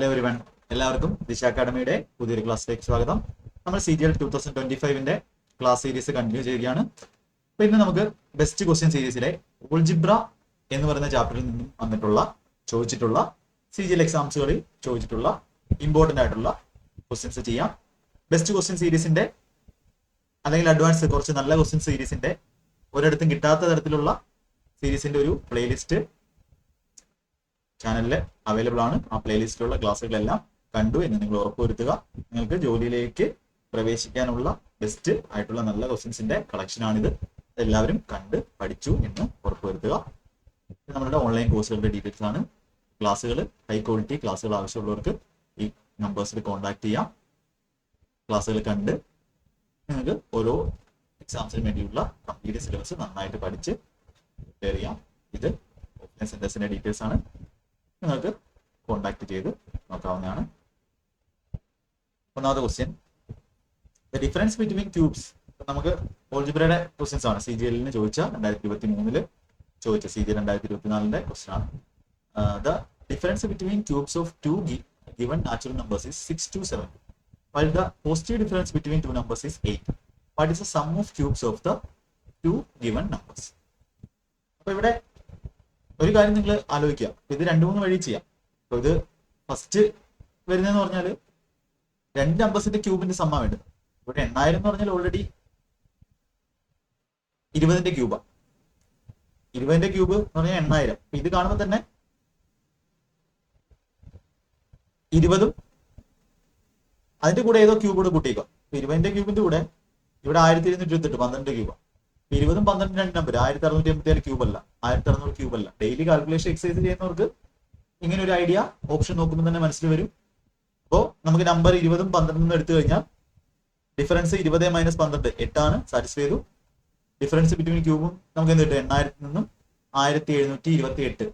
Hello everyone, എല്ലാവർക്കും ദിശ അക്കാഡമിയുടെ പുതിയൊരു ക്ലാസ്സിലേക്ക് സ്വാഗതം. നമ്മൾ CGL 2025 ക്ലാസ് സീരീസ് കണ്ടിന്യൂ ചെയ്യുകയാണ്. അപ്പോൾ ഇന്ന് നമുക്ക് ബെസ്റ്റ് ക്വസ്റ്റ്യൻ സീരീസിലെ ഓൾജിബ്ര എന്ന് പറയുന്ന ചാപ്റ്ററിൽ നിന്നും ചോദിച്ചിട്ടുള്ള CGL എക്സാംസുകളിൽ ചോദിച്ചിട്ടുള്ള ഇമ്പോർട്ടൻ്റ് ആയിട്ടുള്ള ക്വസ്റ്റ്യൻസ് ചെയ്യാം. ബെസ്റ്റ് ക്വസ്റ്റ്യൻ സീരീസിന്റെ അല്ലെങ്കിൽ അഡ്വാൻസ് കുറച്ച് നല്ല ക്വസ്റ്റ്യൻ സീരീസിന്റെ ഒരിടത്തും കിട്ടാത്ത തരത്തിലുള്ള സീരീസിന്റെ ഒരു പ്ലേലിസ്റ്റ് ചാനലിൽ അവൈലബിൾ ആണ്. ആ പ്ലേലിസ്റ്റിലുള്ള ക്ലാസ്സുകളെല്ലാം കണ്ടു എന്ന് നിങ്ങൾ ഉറപ്പുവരുത്തുക. നിങ്ങൾക്ക് ജോലിയിലേക്ക് പ്രവേശിക്കാനുള്ള ബെസ്റ്റ് ആയിട്ടുള്ള നല്ല ക്വസ്റ്റ്യൻസിന്റെ കളക്ഷനാണിത്. എല്ലാവരും കണ്ട് പഠിച്ചു എന്ന് ഉറപ്പുവരുത്തുക. നമ്മുടെ ഓൺലൈൻ കോഴ്സുകളുടെ ഡീറ്റെയിൽസ് ആണ്. ക്ലാസ്സുകൾ, ഹൈ ക്വാളിറ്റി ക്ലാസ്സുകൾ ആവശ്യമുള്ളവർക്ക് ഈ നമ്പേഴ്സിൽ കോൺടാക്ട് ചെയ്യാം. ക്ലാസ്സുകൾ കണ്ട് നിങ്ങൾക്ക് ഓരോ എക്സാംസിന് വേണ്ടിയുള്ള കംപ്ലീറ്റ് സിലബസ് നന്നായിട്ട് പഠിച്ച് പ്രിപ്പയർ ചെയ്യാം. ഇത് ഓഫ്ലൈൻ സെന്റേഴ്സിന്റെ ഡീറ്റെയിൽസ് ആണ്. നിങ്ങൾക്ക് കോൺടാക്ട് ചെയ്ത് നോക്കാവുന്നതാണ്. ഒന്നാമത്തെ question, the difference between cubes. നമുക്ക് ഓൾജിബ്രയുടെ ക്വസ്റ്റ്യൻസ് ആണ്. CGL ചോദിച്ച 2023 ചോദിച്ച CGL 2024 ക്വസ്റ്റ്യൻ ആണ്. The difference between cubes of to given natural numbers is 6 to 7, while the positive difference between two numbers is 8. What is the sum of cubes of the two given numbers? അപ്പൊ ഇവിടെ ഒരു കാര്യം നിങ്ങൾ ആലോചിക്കുക. ഇത് 2-3 വഴി ചെയ്യാം. അപ്പൊ ഇത് ഫസ്റ്റ് വരുന്നതെന്ന് പറഞ്ഞാൽ രണ്ട് നമ്പേഴ്സിന്റെ ക്യൂബിന്റെ സമ്മ വേണ്ടത്. ഇവിടെ 8000 എന്ന് പറഞ്ഞാൽ ഓൾറെഡി 20ന്റെ ക്യൂബാ. 20ന്റെ ക്യൂബ് എന്ന് പറഞ്ഞാൽ 8000. ഇത് കാണുമ്പോൾ തന്നെ 20ഉം അതിന്റെ കൂടെ ഏതോ ക്യൂബ് കൂടെ കൂട്ടിയേക്കാം. 20ന്റെ ക്യൂബിന്റെ കൂടെ ഇവിടെ 1228 12 ക്യൂബാ. 20ഉം 12 രണ്ട് നമ്പർ 1687 ക്യൂബ് അല്ല, 1600 ക്യൂബ് അല്ല. ഡെയിലി കാൽക്കുലേഷൻ എക്സസൈസ് ചെയ്യുന്നവർക്ക് ഇങ്ങനെ ഒരു ഐഡിയ ഓപ്ഷൻ നോക്കുമ്പോൾ തന്നെ മനസ്സിൽ വരും. അപ്പോൾ നമുക്ക് നമ്പർ 20ഉം 12 എടുത്തു കഴിഞ്ഞാൽ ഡിഫറൻസ് 20 - 12 8 സാറ്റിസ്ഫൈ ചെയ്തു. ഡിഫറൻസ് ബിറ്റ്വീൻ ക്യൂബും നമുക്ക് എന്ത് കിട്ടും? 8000 നിന്നും 1728.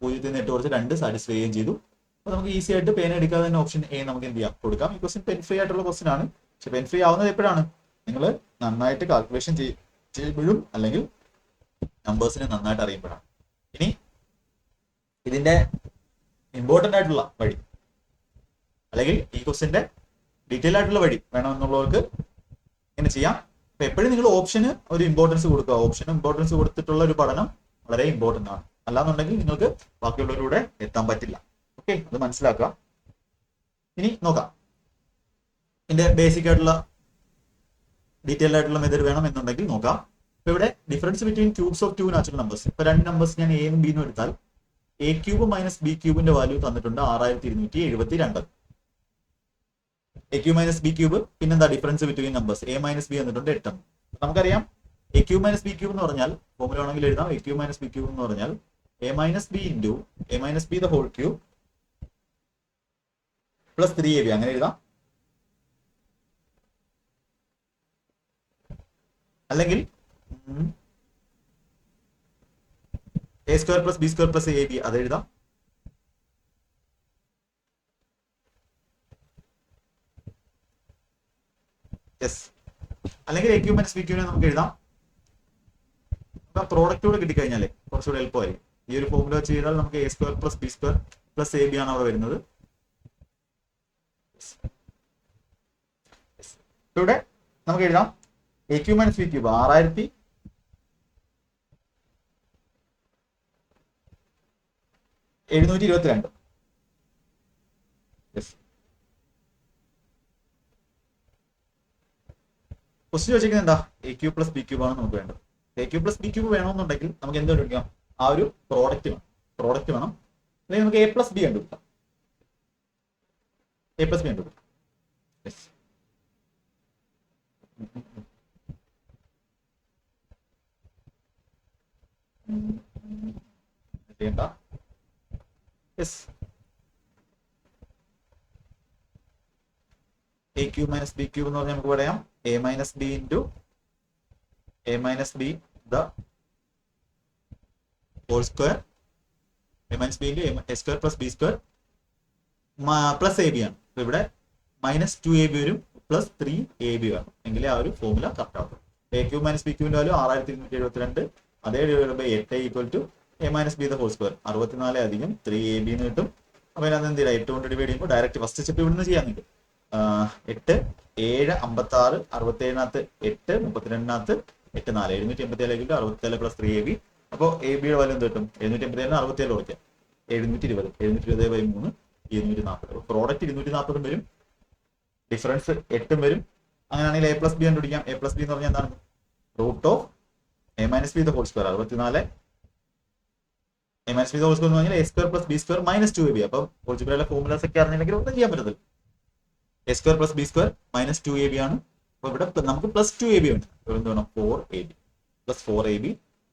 0 നിന്ന് 8 കുറച്ച് 2 സാറ്റിസ്ഫൈ ചെയ്യുകയും ചെയ്തു. അപ്പോൾ നമുക്ക് ഈസി ആയിട്ട് പേന എടുക്കാതെ തന്നെ ഓപ്ഷൻ എ നമുക്ക് എന്ത് ചെയ്യാം, കൊടുക്കാം. ഈ ക്വസ്റ്റ്യൻ പെൻ ഫ്രീ ആയിട്ടുള്ള ക്വസ്റ്റ്യൻ ആണ്. പക്ഷെ പെൻ ഫ്രീ ആവുന്നത് എപ്പോഴാണ്? നിങ്ങൾ നന്നായിട്ട് കാൽക്കുലേഷൻ ചെയ്യുമ്പോഴും അല്ലെങ്കിൽ നമ്പേഴ്സിനെ നന്നായിട്ട് അറിയുമ്പോഴാണ്. ഇനി ഇതിന്റെ ഇമ്പോർട്ടൻ്റ് ആയിട്ടുള്ള വഴി അല്ലെങ്കിൽ ഈ ക്വസ്റ്റ്യന്റെ ഡീറ്റെയിൽ ആയിട്ടുള്ള വഴി വേണമെന്നുള്ളവർക്ക് ഇങ്ങനെ ചെയ്യാം. അപ്പൊ എപ്പോഴും നിങ്ങൾ ഓപ്ഷന് ഒരു ഇമ്പോർട്ടൻസ് കൊടുക്കുക. ഓപ്ഷന് ഇമ്പോർട്ടൻസ് കൊടുത്തിട്ടുള്ള ഒരു പഠനം വളരെ ഇമ്പോർട്ടൻ്റ് ആണ്. അല്ലാന്നുണ്ടെങ്കിൽ നിങ്ങൾക്ക് ബാക്കിയുള്ളവരുടെ എത്താൻ പറ്റില്ല. ഓക്കെ, അത് മനസ്സിലാക്കുക. ഇനി നോക്കാം. ഇതിന്റെ ബേസിക് ആയിട്ടുള്ള ഡീറ്റെയിൽഡ് ആയിട്ടുള്ള മെത്തേഡ് വേണം എന്നുണ്ടെങ്കിൽ നോക്കാം. ഇപ്പൊ ഇവിടെ difference between cubes of two natural numbers. ഇപ്പൊ രണ്ട് നമ്പേഴ്സ് ഞാൻ എ നും ബി നും എടുത്താൽ എ ക്യൂബ് മൈനസ് ബി ക്യൂബിന്റെ വാല്യൂ തന്നിട്ടുണ്ട് 6272. A cube minus B cube, പിന്നെന്താ difference between numbers A minus B തന്നിട്ടുണ്ട് 8. നമുക്കറിയാം A cube minus B cube എന്ന് പറഞ്ഞാൽ ഫോർമുല ആണെങ്കിൽ എഴുതാം. A cube minus B cube എന്ന് പറഞ്ഞാൽ A minus B into A minus B the whole cube plus 3ab അങ്ങനെ എഴുതാം. അല്ലെങ്കിൽ a square plus B square plus ab അത് എഴുതാം. യെസ്, അല്ലെങ്കിൽ എ ക്യൂബ് മൈനസ് ബി ക്യൂബിനെ നമുക്ക് എഴുതാം. പ്രോഡക്റ്റ് കൂടെ കിട്ടിക്കഴിഞ്ഞാലേ കുറച്ചുകൂടെ എളുപ്പമായിരിക്കും. ഈ ഒരു ഫോർമുല വെച്ച് ചെയ്താൽ നമുക്ക് a square plus B square plus ab ആണ് അവിടെ വരുന്നത്. ഇവിടെ നമുക്ക് എഴുതാം A cube minus B cube 6722. Question ചോദിക്കുന്നത് എന്താ? A cube plus B cube ആണ് നമുക്ക് വേണ്ടത്. A cube plus B cube വേണമെന്നുണ്ടെങ്കിൽ നമുക്ക് എന്ത് കണ്ടുപിടിക്കാം? ആ ഒരു പ്രോഡക്റ്റ് വേണം. അല്ലെങ്കിൽ നമുക്ക് എ പ്ലസ് ബി കണ്ടുപിടിക്കാം. എ പ്ലസ് ബി കണ്ടുപിടിക്കാം. ചെയ്യണ്ട. A cube minus B cube എന്ന് പറഞ്ഞാൽ നമുക്ക് പറയാം A minus B into A minus B the whole square, A minus B into A square plus B square plus A B ആണ്. ഇവിടെ -2ab വരും, plus 3ab വേണം. എങ്കിലേ ആ ഒരു ഫോർമുല കറക്റ്റ് ആവും. എ ക്യൂബ് മൈനസ് ബി ക്യൂബിന്റെ value 6272. അതേ divide by 8 equal to A minus B the whole square 64 അധികം 3ab എന്ന് കിട്ടും. അപ്പൊ അതിനകത്ത് എന്ത് ചെയ്യാം, 8 കൊണ്ട് ഡിവൈഡ് ചെയ്യുമ്പോൾ ഡയറക്റ്റ് ഫസ്റ്റ് സ്റ്റെപ്പ് ഇവിടുന്ന് ചെയ്യാൻ കിട്ടും. 8 7 56 67 8 32 8 4 787 67 പ്ലസ് 3AB. അപ്പോൾ എ ബിയുടെ വാല്യൂ എന്ത് കിട്ടും? 787 67 കുറയ്ക്കാം, 720 720/3 240. പ്രോഡക്റ്റ് 240 വരും, ഡിഫറൻസ് 8 വരും. അങ്ങനെയാണെങ്കിൽ എ പ്ലസ് ബി കണ്ടുപിടിക്കാം. എ പ്ലസ് ബി എന്ന് പറഞ്ഞാൽ എന്താണ്? Root of A minus B the whole square. 64 A minus B the whole square എന്ന് പറഞ്ഞാൽ A square plus B square minus 2ab. അപ്പം ഓൾജിബ്രയിലെ ഫോർമുലാസ് ഒക്കെ അറിഞ്ഞില്ലെങ്കിൽ ഒന്നും ചെയ്യാൻ പറ്റത്തില്ല. A square plus B square minus 2ab ആണ്. അപ്പൊ ഇവിടെ നമുക്ക് പ്ലസ് 2ab ഉണ്ട്. എന്ത് വേണം? 4ab plus 4ab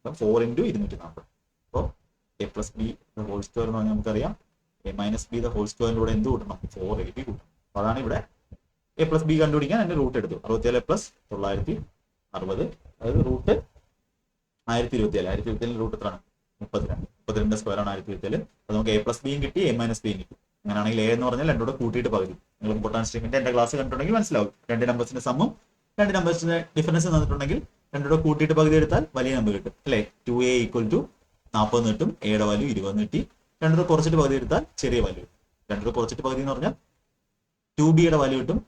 4 × 240. അപ്പോൾ A plus B whole square എന്ന് പറഞ്ഞാൽ നമുക്കറിയാം എ മൈനസ് ബി ദ ഹോൾ സ്ക്വയറിലൂടെ എന്ത് കൂട്ടണം? 4ab കൂട്ടണം. അപ്പൊ അതാണ് ഇവിടെ എ പ്ലസ് ബി കണ്ടുപിടിക്കാൻ അതിന്റെ റൂട്ട് എടുത്തു. 67 പ്ലസ് 960, അതായത് റൂട്ട് 1027. 1027 റൂട്ട് എത്രയാണ്? 32 സ്ക്വയർ ആണ് 1027. അപ്പൊ നമുക്ക് എ പ്ലസ് ബിയും കിട്ടി, എ മൈനസ് ബിയും കിട്ടി. അങ്ങനെയാണെങ്കിൽ എ എന്ന് പറഞ്ഞാൽ രണ്ടോടെ കൂട്ടിയിട്ട് പകുതി. നിങ്ങൾ ഇമ്പോർട്ടൻസ് സ്റ്റേറ്റ്മെന്റ് എന്റെ ക്ലാസ് കണ്ടിട്ടുണ്ടെങ്കിൽ മനസ്സിലാവും. രണ്ട് നമ്പേഴ്സിന്റെ സമ്മും രണ്ട് നമ്പേഴ്സിന്റെ ഡിഫറൻസ് തന്നിട്ടുണ്ടെങ്കിൽ രണ്ടോടെ കൂട്ടിയിട്ട് പകുതി എടുത്താൽ വലിയ നമ്പർ കിട്ടും അല്ലെ. 2a = 40 കിട്ടും, എയുടെ വാല്യൂ 20 കിട്ടി. രണ്ടോടെ കുറച്ചിട്ട് പകുതി എടുത്താൽ ചെറിയ വാല്യൂ. രണ്ടോടെ കുറച്ചിട്ട് പകുതി എന്ന് പറഞ്ഞാൽ 2bയുടെ വാല്യൂ കിട്ടും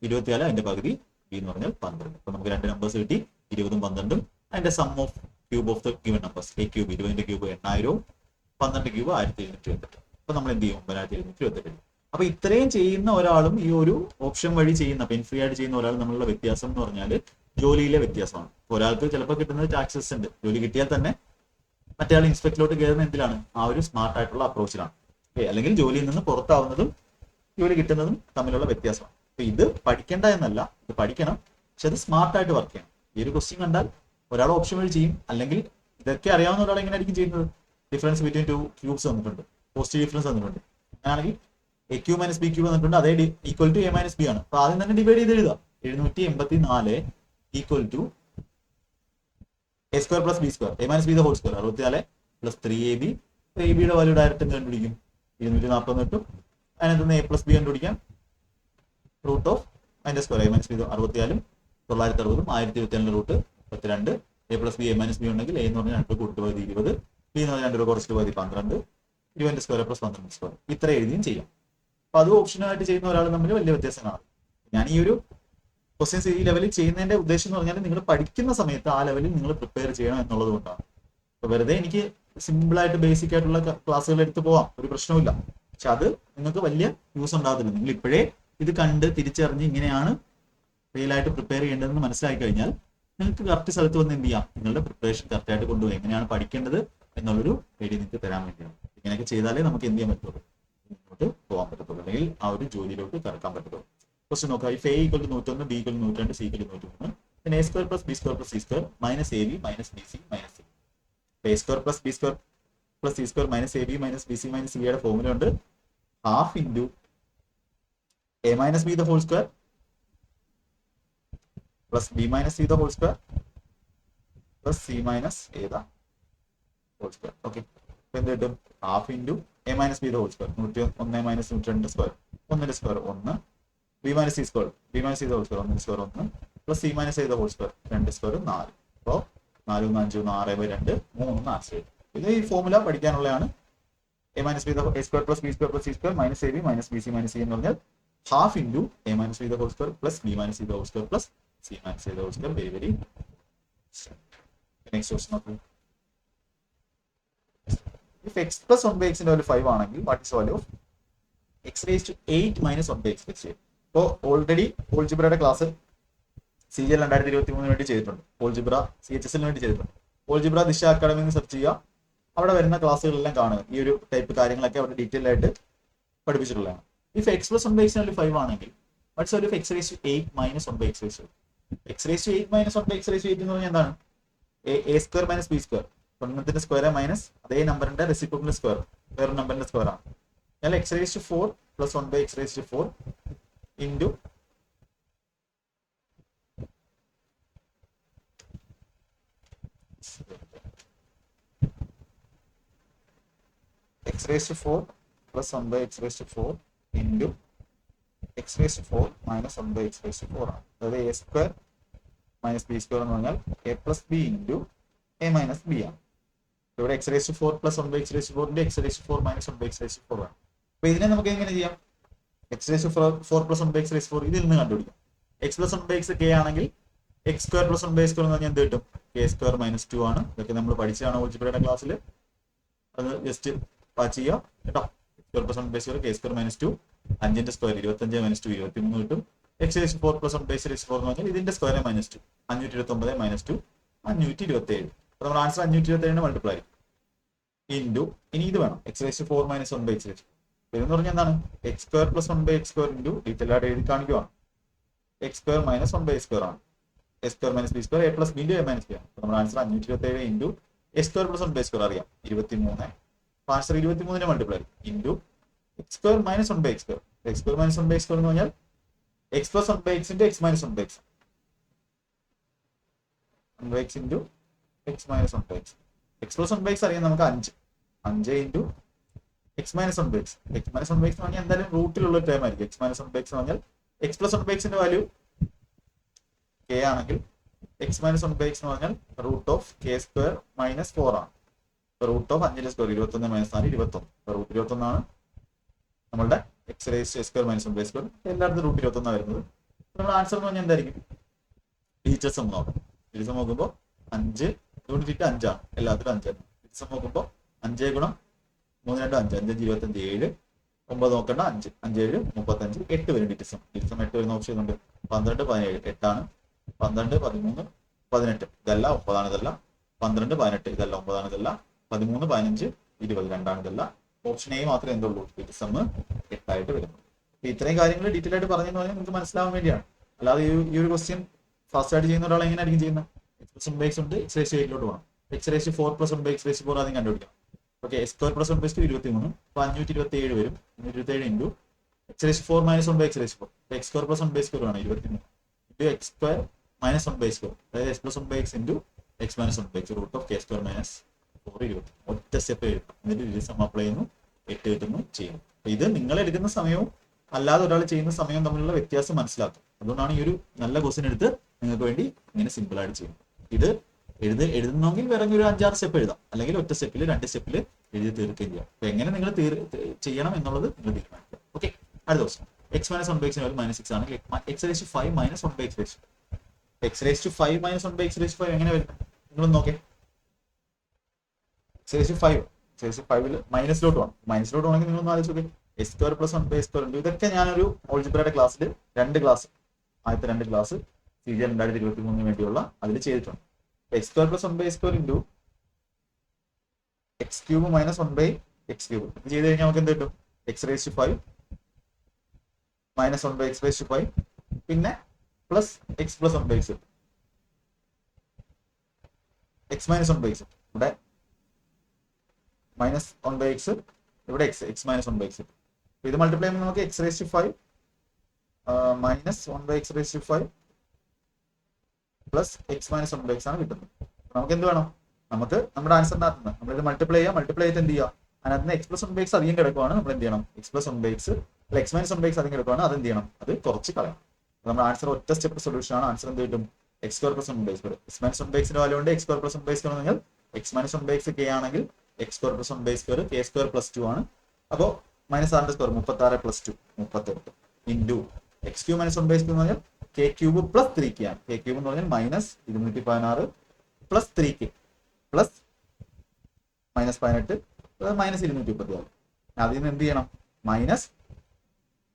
24, അതിന്റെ പകുതി ബി എന്ന് പറഞ്ഞാൽ 12. അപ്പൊ നമുക്ക് രണ്ട് നമ്പേഴ്സ് കിട്ടി, 20ഉം 12ഉം. അതിന്റെ sum of cube of the given numbers a cube 20ന്റെ ക്യൂബ് 8000ഉം 12ന്റെ ക്യൂബ് 1728. അപ്പൊ നമ്മൾ എന്ത് ചെയ്യും? 9728. അപ്പൊ ഇത്രയും ചെയ്യുന്ന ഒരാളും ഈ ഒരു ഓപ്ഷൻ വഴി ചെയ്യുന്ന പെൻ ഫ്രീ ആയിട്ട് ചെയ്യുന്ന ഒരാൾ തമ്മിലുള്ള വ്യത്യാസം എന്ന് പറഞ്ഞാൽ ജോലിയിലെ വ്യത്യാസമാണ്. ഒരാൾക്ക് ചിലപ്പോൾ കിട്ടുന്നത് ടാക്സസ് ഉണ്ട്, ജോലി കിട്ടിയാൽ തന്നെ മറ്റേ ആൾ ഇൻസ്പെക്ടറിലോട്ട് കയറുന്ന എന്തിലാണ്? ആ ഒരു സ്മാർട്ട് ആയിട്ടുള്ള അപ്രോച്ചിലാണ്. അല്ലെങ്കിൽ ജോലിയിൽ നിന്ന് പുറത്താവുന്നതും ജോലി കിട്ടുന്നതും തമ്മിലുള്ള വ്യത്യാസമാണ്. അപ്പൊ ഇത് പഠിക്കേണ്ട എന്നല്ല, ഇത് പഠിക്കണം, പക്ഷെ അത് സ്മാർട്ടായിട്ട് വർക്ക് ചെയ്യണം. ഈ ഒരു ക്വസ്റ്റ്യൻ കണ്ടാൽ ഒരാൾ ഓപ്ഷൻ വഴി ചെയ്യും, അല്ലെങ്കിൽ ഇതൊക്കെ അറിയാവുന്ന ഒരാൾ എങ്ങനെയായിരിക്കും ചെയ്യുന്നത്? ഡിഫറൻസ് ബിറ്റ്വീൻ 2 ക്യൂബ്സ് തന്നിട്ടുണ്ട്, പോസിറ്റീവ് ഡിഫറൻസ് തന്നിട്ടുണ്ട്. അങ്ങനെയാണെങ്കിൽ A cube minus B cube തന്നിട്ടുണ്ട്, അതേ equal to A minus B ആണ്. അപ്പൊ ആദ്യം തന്നെ ഡിവൈഡ് ചെയ്ത് എഴുതാം. 784 equal to A square plus B square A minus B the whole square 64 plus 3ab. A ബിയുടെ വാല്യൂ ഡയറക്റ്റ് കണ്ടുപിടിക്കും, 240 കിട്ടും. അതിനകത്ത് എ പ്ലസ് ബി കണ്ടുപിടിക്കാം. റൂട്ട് ഓഫ് അതിന്റെ square A minus B 64 960 1027 root 32. A plus B A minus B ഉണ്ടെങ്കിൽ A എന്ന് പറഞ്ഞാൽ 2 കൂട്ടി പകുതി 20, ബി എന്ന് പറഞ്ഞാൽ 2 കുറച്ചിട്ട് പകുതി 12, 20ന്റെ സ്ക്വയർ പ്ലസ് 12 സ്ക്വയർ. ഇത്ര എഴുതിയും ചെയ്യാം. അപ്പൊ അത് ഓപ്ഷനായിട്ട് ചെയ്യുന്ന ഒരാൾ തമ്മിൽ വലിയ വ്യത്യാസം കാണാം. ഞാൻ ഈ ഒരു ക്വസ്റ്റ്യൻസ് ഈ ലെവലിൽ ചെയ്യുന്നതിന്റെ ഉദ്ദേശം എന്ന് പറഞ്ഞാൽ നിങ്ങൾ പഠിക്കുന്ന സമയത്ത് ആ ലെവലിൽ നിങ്ങൾ പ്രിപ്പയർ ചെയ്യണം എന്നുള്ളത് കൊണ്ടാണ്. അപ്പൊ വെറുതെ എനിക്ക് സിമ്പിൾ ആയിട്ട് ബേസിക് ആയിട്ടുള്ള ക്ലാസ്സുകൾ എടുത്ത് പോവാം, ഒരു പ്രശ്നവുമില്ല. പക്ഷെ അത് നിങ്ങൾക്ക് വലിയ യൂസ് ഉണ്ടാകത്തില്ല. നിങ്ങൾ ഇപ്പോഴേ ഇത് കണ്ട് തിരിച്ചറിഞ്ഞ് ഇങ്ങനെയാണ് റിയൽ ആയിട്ട് പ്രിപ്പയർ ചെയ്യേണ്ടതെന്ന് മനസ്സിലാക്കി കഴിഞ്ഞാൽ നിങ്ങൾക്ക് കറക്റ്റ് സ്ഥലത്ത് വന്ന് എന്ത് ചെയ്യാം? നിങ്ങളുടെ പ്രിപ്പറേഷൻ കറക്റ്റ് ആയിട്ട് കൊണ്ടുപോയി എങ്ങനെയാണ് പഠിക്കേണ്ടത് എന്നുള്ളൊരു ഐഡിയ നിങ്ങൾക്ക് തരാൻ വേണ്ടിയാണ്. ഇങ്ങനെയൊക്കെ ചെയ്താലേ നമുക്ക് എന്ത് ചെയ്യാൻ പറ്റുള്ളൂ? മുന്നോട്ട് പോകാൻ പറ്റത്തുള്ളൂ, അല്ലെങ്കിൽ ആ ഒരു ജോലിയിലോട്ട് കടക്കാൻ പറ്റത്തുള്ളൂ. ക്വസ്റ്റ്യൻ നോക്കാം. If a = 101, b = 102, c = 103, then a square plus b square plus c square minus ab minus bc minus c. a square plus b square plus c square minus ab minus bc minus c യുടെ formula ഉണ്ട്. Half into a minus b the whole square plus b minus c the whole square plus c minus a the whole square. Okay. എന്ത് കിട്ടും? Half into A minus B the whole square 101 minus 102 square 1ന്റെ square 1, B minus C square B minus C the whole square 1ന്റെ square 1 plus C minus A the whole square 2 square 4. അപ്പോൾ 4 1 5 6/2 3 answer. ഇത് ഈ formula പഠിക്കാനുള്ളതാണ്. A minus B the A square plus B square plus C square minus A B minus B C minus C എന്ന് പറഞ്ഞാൽ half into A minus B the whole square plus B minus C the whole square plus C minus A the whole square. Very next question നോക്കൂ. If x plus 1 by x ന്റെ value 5 ആണെങ്കിൽ what is the value of x raised to 8 minus 1 by x raised to 8? അപ്പോൾ already ഓൾജിബ്രയുടെ class CGL 2023 വേണ്ടി ചെയ്തിട്ടുണ്ട്. Algebra CHSL വേണ്ടി ചെയ്തിട്ടുണ്ട്. Algebra ദിശ academy എന്ന് സെർച്ച് ചെയ്യുക, അവിടെ വരുന്ന ക്ലാസ്സുകളെല്ലാം കാണുക. ഈ ഒരു ടൈപ്പ് കാര്യങ്ങളൊക്കെ അവിടെ ഡീറ്റെയിൽ ആയിട്ട് പഠിപ്പിച്ചിട്ടുള്ളതാണ്. If x plus 1 by x ന്റെ വാല്യൂ 5 ആണെങ്കിൽ what is the value of x raised to 8 minus 1 by x raised to 8? x raised to 8 minus 1 by x raised to 8 എന്ന് പറഞ്ഞാൽ എന്താണ്? a square minus B square, ഒന്നത്തിന്റെ square മൈനസ് അതേ നമ്പറിന്റെ reciprocal square വേറെ നമ്പറിന്റെ സ്ക്വയർ ആണ്. എന്നാൽ x raised to 4 plus 1 by x raised to 4 into x raised to 4 plus 1 by x raised to 4 into x raised to 4 minus 1 by x raised to 4 ആണ്. അതായത് a square minus B square എന്ന് പറഞ്ഞാൽ a plus B into A minus B ആണ്. ഇവിടെ x raised to 4 plus 1 by x raised to 4 into x raised to 4 minus 1 by x raised to 4 ആണ്. അപ്പൊ ഇതിനെ നമുക്ക് എങ്ങനെ ചെയ്യാം? എക്സ് റേസ് 4+1/x4 ഇതിൽ നിന്ന് കണ്ടുപിടിക്കാം. x+1/x k ആണെങ്കിൽ x²+1/2 എന്ന് പറഞ്ഞാൽ എന്ത് കിട്ടും? k² - 2 ആണ്. ഇതൊക്കെ നമ്മൾ പഠിച്ചതാണ് ഓൾജിബ്രയുടെ ക്ലാസ്സിൽ. അത് ജസ്റ്റ് വാച്ച് ചെയ്യുക കേട്ടോ. x²+1/2 k² - 2 5ന്റെ സ്ക്വയർ 25 - 2 23 കിട്ടും. x4+1/4 എന്ന് പറഞ്ഞാൽ ഇതിന്റെ സ്ക്വയർ -2 529 - 2 527. അപ്പൊ നമ്മുടെ ആൻസർ 527 മൾട്ടിപ്ലൈ ഇൻറ്റു ഇനി ഇത് വേണം x4 - 1/x. ഇതെന്ന് പറഞ്ഞാൽ എന്താണ്? x²+1/x² ഇൻറ്റു ഡീറ്റെയിലായിട്ട് എഴുതി കാണിക്കുവാണ്. x² - 1/x² ആണ്. a² - b² a + b × a - b ആണ്. നമ്മുടെ ആൻസർ 527 ഇൻറ്റു x²+1/x² അറിയാം 23. Answer 23നെ multiply into x² - 1/x². x² - 1/x² എന്ന് പറഞ്ഞാൽ x+1/x into x - 1/x. 1/x into x - 1/x. x+1/x അറിയാം നമുക്ക് 5 into x - 1/x. x - 1/x എന്ന് പറഞ്ഞാൽ എന്തായാലും റൂട്ടിലുള്ള ടേം ആയിരിക്കും. x - 1/x എന്ന് പറഞ്ഞാൽ x+1/xന്റെ വാല്യൂ k ആണെങ്കിൽ x - 1/x എന്ന് പറഞ്ഞാൽ √k² - 4 ആണ്. √5 ന്റെ സ്ക്വയർ 21 - 4 21. √21 ആണ് നമ്മളുടെ x² - 1/2. എല്ലായിടത്തും √21 വരുന്നത്. നമ്മുടെ ആൻസർ എന്ന് പറഞ്ഞാൽ എന്തായിരിക്കും? ടീച്ചേഴ്സ് സം നോക്കാം. ടീച്ചേഴ്സ് സം നോക്കുമ്പോൾ 5 യൂണിറ്റ് 5 ആണ്. എല്ലാത്തിലും 5 ആണ്. ടീച്ചേഴ്സ് സം നോക്കുമ്പോൾ 5 ഗുണം 3 2 5 5 25 7 9 നോക്കണ്ട 5 5 7 35 8 വരും. ടീച്ചേഴ്സ് സം 8 വരുന്ന ഓപ്ഷൻ ഉണ്ട്. 12 17 8 ആണ്. 12 13 18 ഇതല്ല 9 ആണ്. ഇതല്ല 12 18 ഇതല്ല 9 ആണ്. ഇതല്ല 13 15 20 2 ആണ്. ഇതല്ല ഓപ്ഷൻ എ മാത്രമേ എന്തുള്ളൂ ടീച്ചേഴ്സ് സം 8 ആയിട്ട് വരുന്നു. ഇത്രയും കാര്യങ്ങൾ ഡീറ്റെയിൽ ആയിട്ട് പറഞ്ഞെന്ന് പറഞ്ഞാൽ നിങ്ങൾക്ക് മനസ്സിലാവാൻ വേണ്ടിയാണ്. അല്ലാതെ ഈ ഒരു ക്വസ്റ്റ്യൻ ഫാസ്റ്റ് ആയിട്ട് ചെയ്യുന്ന ഒരാൾ എങ്ങനെയായിരിക്കും ചെയ്യുന്നത്? x+1/x ഉണ്ട്. x8 പോകണം. x4+1/x4 ആദ്യം കണ്ടുപിടിക്കണം. Okay x²+1/2 23. അപ്പൊ 527 വരും. 527 ഇൻറ്റു x4 - 1/x4. x²+1/2 ആണ് 23 ഇൻറ്റു x² - 1/2. അതായത് x+1/x into x - 1/x √k² - 4 20. ഒറ്റ സ്റ്റെപ്പ് എഴുതും. എന്നിട്ട് ഇത് സം അപ്ലൈ ചെയ്യുന്നു. 8 കിട്ടുന്നു ചെയ്യുന്നു. ഇത് നിങ്ങൾ എടുക്കുന്ന സമയവും അല്ലാതെ ഒരാൾ ചെയ്യുന്ന സമയവും തമ്മിലുള്ള വ്യത്യാസം മനസ്സിലാക്കും. അതുകൊണ്ടാണ് ഈ ഒരു നല്ല ക്വസ്റ്റ്യൻ എടുത്ത് നിങ്ങൾക്ക് വേണ്ടി ഇങ്ങനെ സിമ്പിൾ ആയിട്ട് ചെയ്യുന്നത്. ഇത് എഴുതുന്നെങ്കിൽ വേറെ ഒരു 5-6 സ്റ്റെപ്പ് എഴുതാം. അല്ലെങ്കിൽ ഒറ്റ സ്റ്റെപ്പിൽ 2 സ്റ്റെപ്പിൽ എഴുതി തീർക്കുകയും ചെയ്യാം. അപ്പൊ എങ്ങനെ നിങ്ങൾ ചെയ്യണം എന്നുള്ളത് നിങ്ങൾ തീരുമാനിക്കുക. ഓക്കെ, അടുത്ത ക്വസ്റ്റ്യൻ x - 1/x -6 ആണെങ്കിൽ x5 - 1/x. x5 - 1/x5 എങ്ങനെ വരുന്നത് നിങ്ങളൊന്ന് നോക്കേ. x5 മൈനസിലോട്ട് വേണം. മൈനസിലോട്ട് വേണമെങ്കിൽ നിങ്ങളൊന്ന് ആലോചിച്ച് നോക്കേ. x²+1/2 ഉണ്ട്. ഇതൊക്കെ ഞാനൊരു ഓൾജിബ്രയുടെ ക്ലാസ്സിൽ 2 ക്ലാസ് ആദ്യത്തെ 2 ക്ലാസ് CGL 2023 വേണ്ടിയുള്ള അതിൽ ചെയ്തിട്ടുണ്ട്. x²+1/2 into x³ - 1/x³. ഇത് ചെയ്ത് കഴിഞ്ഞാൽ നമുക്ക് എന്ത് കിട്ടും? x5 - 1/x5 പിന്നെ പ്ലസ് x+1/x x - 1/x ഇവിടെ -1/x ഇവിടെ x - 1/x. ഇത് മൾട്ടിപ്ലൈ ചെയ്യുമ്പോൾ നമുക്ക് x5 - 1/x5 plus x - 1/x ആണ് കിട്ടുന്നത്. നമുക്ക് എന്ത് വേണം? നമുക്ക് നമ്മുടെ ആൻസറിന്റെ അകത്ത് നിന്ന് നമ്മളിത് മൾട്ടിപ്ലൈ ചെയ്തിട്ട് എന്ത് ചെയ്യുക? അതിനകത്ത് x+1/x അധികം കിടക്കുവാണ്. നമ്മൾ എന്ത് ചെയ്യണം? x+1/x x - 1/x അധികം കിടക്കുവാണ്. അത് എന്ത് ചെയ്യണം? അത് കുറച്ച് കളയണം. നമ്മുടെ ആൻസർ ഒറ്റ സ്റ്റെപ്പ് സൊല്യൂഷൻ ആണ്. ആൻസർ എന്ത് കിട്ടും? x²+1/x. x - 1/xന്റെ വാല്യൂ ഉണ്ട്. x²+1/x എന്ന് പറഞ്ഞാൽ x - 1/x k ആണെങ്കിൽ x²+1/2 k² + 2 ആണ്. അപ്പോൾ -6ന്റെ സ്ക്വയർ 36 + 2 38 ഇൻറ്റു x³ - 1/2 എന്ന് പറഞ്ഞാൽ k³ + 3k ആണ്. k³ എന്ന് പറഞ്ഞാൽ -216 + 3k പ്ലസ് -18 -236. അതിൽ നിന്ന് എന്ത് ചെയ്യണം? മൈനസ്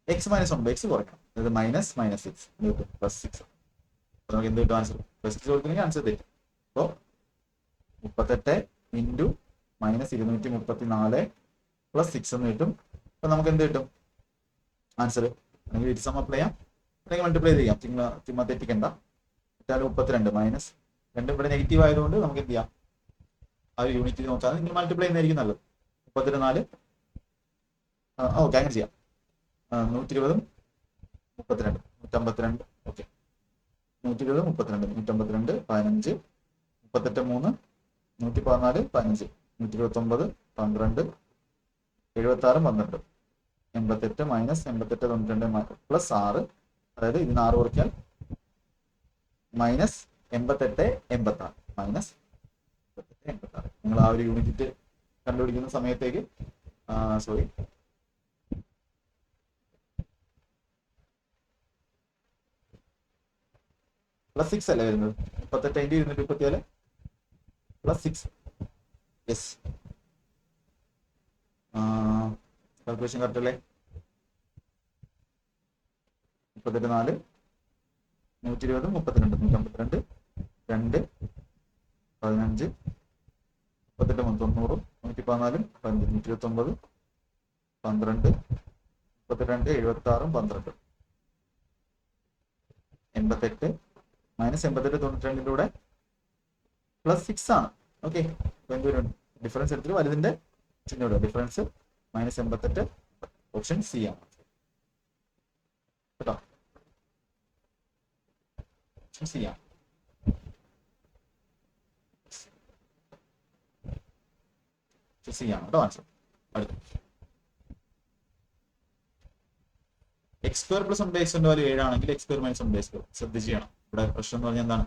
x - 1/x കുറയ്ക്കണം. അതായത് -6 +6. നമുക്ക് എന്ത് കിട്ടും? ആൻസർ +6 കൊടുക്കണമെങ്കിൽ ആൻസർ തെറ്റും. അപ്പോൾ 38 ഇൻറ്റു -234 + 6 എന്ന് കിട്ടും. അപ്പൊ നമുക്ക് എന്ത് കിട്ടും? ആൻസർ അല്ലെങ്കിൽ ഇത് സം അപ്ലൈ ചെയ്യാം അല്ലെങ്കിൽ മൾട്ടിപ്ലൈ ചെയ്യാം. ചുമ്മാ തെറ്റിക്കണ്ട. 32 -2 ഇവിടെ നെഗറ്റീവ് ആയതുകൊണ്ട് നമുക്ക് എന്ത് ചെയ്യാം? ആ ഒരു യൂണിറ്റ് നോക്കാതെ നിങ്ങൾ മൾട്ടിപ്ലൈ ചെയ്യുന്നതായിരിക്കും നല്ലത്. 34 ഓക്കെ അങ്ങനെ ചെയ്യാം. 120 32 152. Okay 120 32 152 15 38 3 114 15 129 12 76 12 88 -88 92 plus 6. അതായത് ഇതിന് 6 കുറയ്ക്കാൽ -88 86 -88 86. നിങ്ങൾ ആ ഒരു യൂണിറ്റ് കണ്ടുപിടിക്കുന്ന സമയത്തേക്ക് പ്ലസ് 6 അല്ലേ വരുന്നത്? 38 234 പ്ലസ് 6. യെസ്, കാൽക്കുലേഷൻ കറക്റ്റ് അല്ലേ? 38 4 120 32 152 2 15 38 90 114 129 12 32 76 12 88 മൈനസ് 88 92 കൂടെ പ്ലസ് 6 ആണ്. ഓക്കെ, എന്തോരം ഡിഫറൻസ് എടുത്തിട്ട് വലുതിന്റെ ചിഹ്നം ഡിഫറൻസ് മൈനസ് 88. ഓപ്ഷൻ സി ആണ് കേട്ടോ. ഓപ്ഷൻ സി ആണ്. സി ആണ് കേട്ടോ ആൻസർ. അടുത്ത X square plus 1/x value 7 ആണെങ്കിൽ എക്സ് സ്ക്വയർ മൈനസ് 1/x ശ്രദ്ധിച്ച് ചെയ്യണം. ഇവിടെ പ്രശ്നം എന്ന് പറഞ്ഞാൽ എന്താണ്?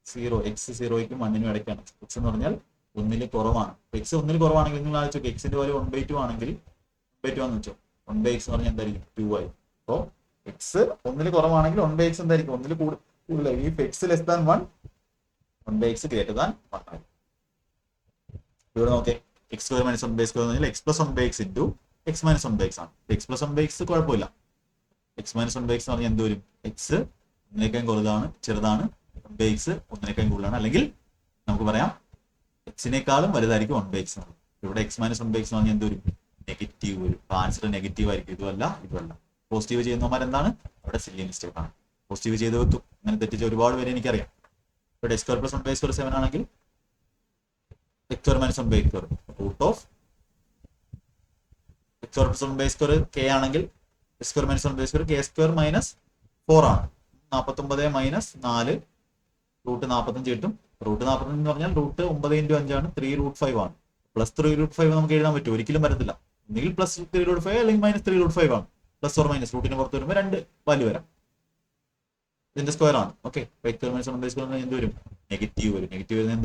0 എക്സ് 0യ്ക്കും 1നും ഇടയ്ക്കാണ്. എക്സ് എന്ന് പറഞ്ഞാൽ 1 കുറവാണ്. എക്സ് 1 കുറവാണെങ്കിൽ നിങ്ങൾ ആലോചിച്ചു എക്സിന്റെ വാല്യൂ 1/2 ആണെങ്കിൽ 1/2 ആണെന്ന് വെച്ചോ, 1/x എന്ന് പറഞ്ഞാൽ എന്തായിരിക്കും? 2 ആയി. അപ്പോൾ എക്സ് 1 കുറവാണെങ്കിൽ 1/x എന്തായിരിക്കും? 1 കൂടുതൽ. ഈ X less than 1, 1/x greater than 1 ആയി. ഇവിടെ നോക്കേ, എക്സ് സ്ക്വയർ മൈനസ് 1/x എന്ന് പറഞ്ഞാൽ X plus 1/x into X minus 1/x ആണ്. എക്സ് പ്ലസ് 1/x കുഴപ്പമില്ല. എക്സ് മൈനസ് 1/x എന്ന് പറഞ്ഞാൽ എന്ത് വരും? എക്സ് 1 ചെറുതാണ്, 1/x 1 കൂടുതലാണ്. അല്ലെങ്കിൽ നമുക്ക് പറയാം എക്സിനേക്കാളും വലുതായിരിക്കും 1/x. ഇവിടെ എക്സ് മൈനസ് 1/x എന്ന് പറഞ്ഞാൽ എന്ത് വരും? നെഗറ്റീവ് വരും. ആൻസർ നെഗറ്റീവ് ആയിരിക്കും. ഇതുമല്ല ഇതുമല്ല. പോസിറ്റീവ് ചെയ്യുന്നവന്മാർ എന്താണ്? അവിടെ സില്ലി മിസ്റ്റേക്ക് ആണ്. പോസിറ്റീവ് ചെയ്ത് വെക്കും. അങ്ങനെ തെറ്റിച്ച ഒരുപാട് പേര് എനിക്കറിയാം. ഇവിടെ x² + 1/² 7 ആണെങ്കിൽ x² - 1/² root of x² + 1/² k ആണെങ്കിൽ x² - 1/² k² - 4 ആണ്. 49 - 4 റൂട്ട് 45 കിട്ടും. റൂട്ട് 45 എന്ന് പറഞ്ഞാൽ റൂട്ട് 9 × 5 ആണ്. 3√5 ആണ്. പ്ലസ് 3√5 നമുക്ക് എഴുതാൻ പറ്റും? ഒരിക്കലും വരത്തില്ല. ഒന്നുകിൽ പ്ലസ് 3√5 അല്ലെങ്കിൽ മൈനസ് 3√5 ആണ്. പ്ലസ് ഓർ മൈനസ് റൂട്ടിന് പുറത്ത് വരുമ്പോൾ 2 വാല്യൂ വരാം. ഇതിന്റെ സ്ക്വയർ ആണ്. ഓക്കെ, x² - 1/² എന്ത് വരും? നെഗറ്റീവ് വരും. നെഗറ്റീവ് വരുന്നത്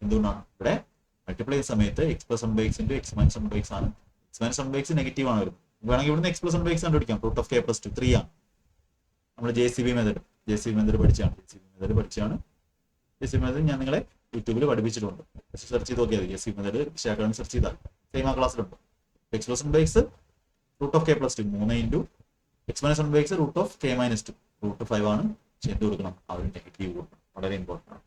എന്തുകൊണ്ടാണ്? ഇവിടെ മൾട്ടിപ്ലൈ ചെയ്യുന്ന സമയത്ത് x + 1/x × x - 1/x ആണ്. x - 1/x നെഗറ്റീവ് ആണ് വരുന്നത്. വേണമെങ്കിൽ ഇവിടുന്ന് x + 1/x കണ്ടുപിടിക്കാം. റൂട്ട് ഓഫ് k + 2 3 ആണ്. നമ്മൾ JCB മെത്തേഡ് പഠിച്ചാണ്. JCB മെത്തേഡ് ഞാൻ നിങ്ങളെ യൂട്യൂബിൽ പഠിപ്പിച്ചിട്ടുണ്ട്. സെർച്ച് ചെയ്ത് നോക്കിയാൽ JCB മെത്തേഡ് വിശാഖാണ് സെർച്ച് ചെയ്താൽ സെയിം ആ ക്ലാസ്സിലുണ്ട്. x + 1/x root of k + 2 3 × x - 1/x root of k - 2 root 5 ആണ്. ചെയ്ത് കൊടുക്കണം. അവർ നെഗറ്റീവ് കൊടുക്കണം. വളരെ ഇമ്പോർട്ടൻ്റ് ആണ്.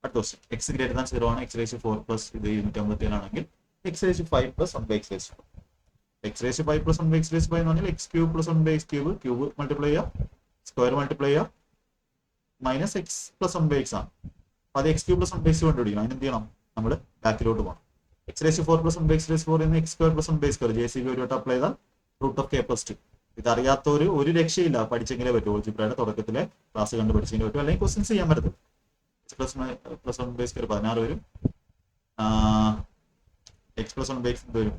അടുത്ത ക്വസ്റ്റ്യൻ, x > 0 ആണ്. x⁴ ഇത് 257 ആണെങ്കിൽ x⁵ 5 + 1/x². x⁵ 5 + 1/x² എന്ന് പറഞ്ഞാൽ x³ + 1/x³ ക്യൂബ് മൾട്ടിപ്ലൈ ചെയ്യുക, സ്ക്വയർ മൾട്ടിപ്ലൈ ചെയ്യുക, മൈനസ് x + 1/x ആണ്. അപ്പൊ അത് x³ + 1/x കണ്ടുപിടിക്കണം. അതിന് എന്ത് ചെയ്യണം? നമ്മൾ ബാക്കിലോട്ട് പോകണം. x⁴ + 1/x² എന്ന് x² + 1/x². JCB ഒരു വട്ടം അപ്ലൈ ചെയ്താൽ റൂട്ട് ഓഫ് k + 2. ഇതറിയാത്തവര് ഒരു രക്ഷയില്ല. പഠിച്ചെങ്കിലേ പറ്റും. ഓൾജിബ്രയുടെ തുടക്കത്തിലെ ക്ലാസ് കണ്ട് പഠിച്ചെങ്കിലേ പറ്റും. അല്ലെങ്കിൽ ക്വസ്റ്റ്യൻസ് ചെയ്യാൻ പറ്റത്തില്ല. x + 1/x² 16 വരും. x + 1/x എന്ത് വരും?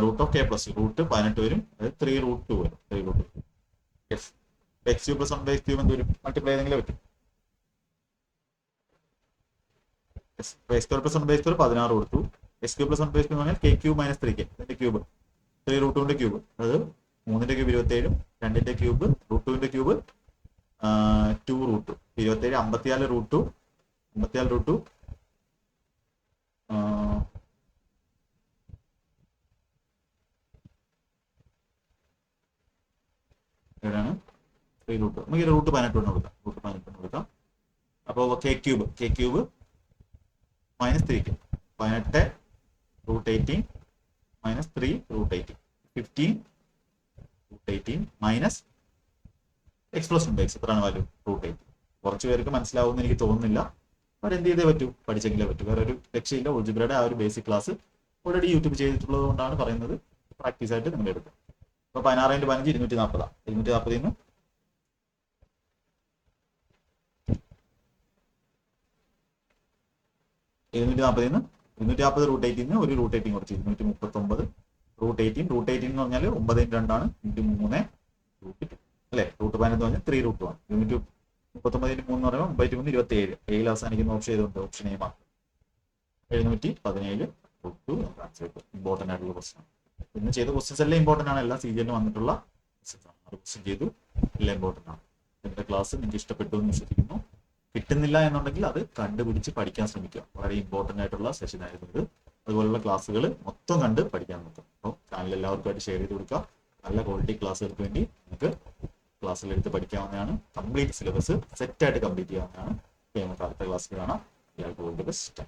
റൂട്ട് ഓഫ് k + 2 റൂട്ട് 18 വരും. അതായത് 3√2 വരും. 3√2. യെസ്, x³ + 1/x³ എന്ത് വരും? മൾട്ടിപ്ലൈ ചെയ്തെങ്കിലേ പറ്റും. x² + 1/x² 16 കൊടുത്തു. x³ + 1/x² എന്ന് പറഞ്ഞാൽ k³ - 3k ഇതിന്റെ ക്യൂബ് 3√2ന്റെ ക്യൂബ്. അതായത് 3ന്റെ ക്യൂബ് 27, 2ന്റെ ക്യൂബ് √2ന്റെ ക്യൂബ് 2√2 27 54 √2 ഏതാണ്? 3√2. നമുക്ക് റൂട്ട് 18 കൊടുക്കാം. അപ്പോൾ k³ - 3k 18 √18 - 3√18 15 √18 minus x + 1/x എത്രയാണ് വാല്യൂ? √18. കുറച്ച് പേർക്ക് മനസ്സിലാവുമെന്ന് എനിക്ക് തോന്നുന്നില്ല. അവരെന്ത് ചെയ്തേ പറ്റൂ? പഠിച്ചെങ്കിലേ പറ്റൂ. വേറെ ഒരു രക്ഷയില്ല. ഓൾജിബ്രയുടെ ആ ഒരു ബേസിക് ക്ലാസ് ഓൾറെഡി യൂട്യൂബ് ചെയ്തിട്ടുള്ളത് കൊണ്ടാണ് പറയുന്നത്. പ്രാക്ടീസ് ആയിട്ട് നിങ്ങൾ എടുക്കുക. അപ്പൊ 16 × 15 240. 240 നിന്ന് 240 √18 ഒരു √18 കുറച്ച് 239 √18 എന്ന് പറഞ്ഞാൽ 9 × 2 ആണ്. 3 √2 അല്ലെ? റൂട്ട് 15 എന്ന് പറഞ്ഞാൽ 3√2 ആണ്. 239 × 3 എന്ന് പറയുമ്പോൾ 9 × 3 27. എയിൽ അവസാനിക്കുന്ന ഓപ്ഷൻ ചെയ്തുകൊണ്ട് ഓപ്ഷൻ എ മാത്രം. 717 √2 ഇമ്പോർട്ടന്റ് ആയിട്ടുള്ള ക്വസ്റ്റൻ ആണ്. ഇന്ന് ചെയ്ത ക്വസ്റ്റൻസ് എല്ലാം ഇമ്പോർട്ടന്റ് ആണ്. എല്ലാം CGL വന്നിട്ടുള്ള ക്വസ്റ്റൻ ചെയ്തു. എല്ലാം ഇമ്പോർട്ടന്റ് ആണ്. എൻ്റെ ക്ലാസ് നിങ്ങൾക്ക് ഇഷ്ടപ്പെട്ടു എന്ന് വിശ്വസിക്കുന്നു. കിട്ടുന്നില്ല എന്നുണ്ടെങ്കിൽ അത് കണ്ടുപിടിച്ച് പഠിക്കാൻ ശ്രമിക്കുക. വളരെ ഇമ്പോർട്ടൻ്റ് ആയിട്ടുള്ള സെഷൻ ആയിരുന്നു ഇത്. അതുപോലുള്ള ക്ലാസ്സുകൾ മൊത്തം കണ്ട് പഠിക്കാൻ നോക്കുക. അപ്പോൾ ചാനൽ എല്ലാവർക്കുമായിട്ട് ഷെയർ ചെയ്ത് കൊടുക്കുക. നല്ല ക്വാളിറ്റി ക്ലാസ്സുകൾക്ക് വേണ്ടി നിങ്ങൾക്ക് ക്ലാസ്സിലെടുത്ത് പഠിക്കാവുന്നതാണ്. കംപ്ലീറ്റ് സിലബസ് സെറ്റായിട്ട് കംപ്ലീറ്റ് ചെയ്യാവുന്നതാണ്. നമുക്ക് അടുത്ത ക്ലാസ്സിൽ കാണാം. ഇയാൾക്ക് ഓൾ ദി ബെസ്റ്റ്.